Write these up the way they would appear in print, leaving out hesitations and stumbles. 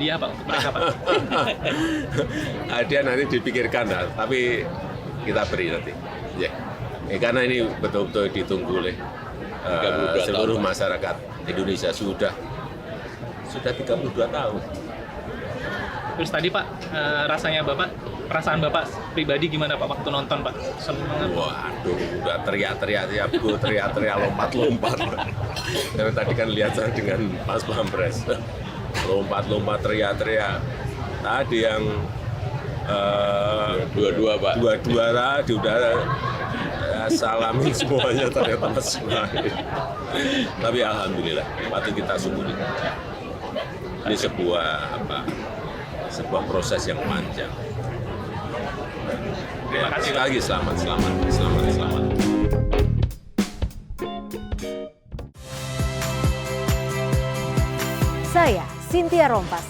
hadiah Pak untuk mereka Pak? Hadiah nanti dipikirkan lah, tapi kita beri nanti. Ya. Karena ini betul-betul ditunggu oleh seluruh masyarakat Indonesia sudah 32 tahun. Terus tadi Pak, rasanya Bapak, perasaan Bapak pribadi gimana Pak waktu nonton Pak? Senang. Waduh, udah teriak-teriak, lompat-lompat. Karena tadi kan lihat saya dengan Pas Pampres, lompat-lompat, teriak-teriak. Tadi yang dua-dua Pak, dua-dua tadi udah salamin semuanya ternyata Mas Ismail. Tapi alhamdulillah, patut kita syukuri. Ini sebuah proses yang panjang. Ya, sekali lagi selamat. Saya Cynthia Rompas.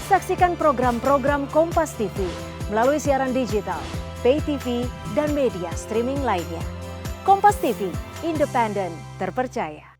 Saksikan program-program Kompas TV melalui siaran digital, pay TV, dan media streaming lainnya. Kompas TV, independen, terpercaya.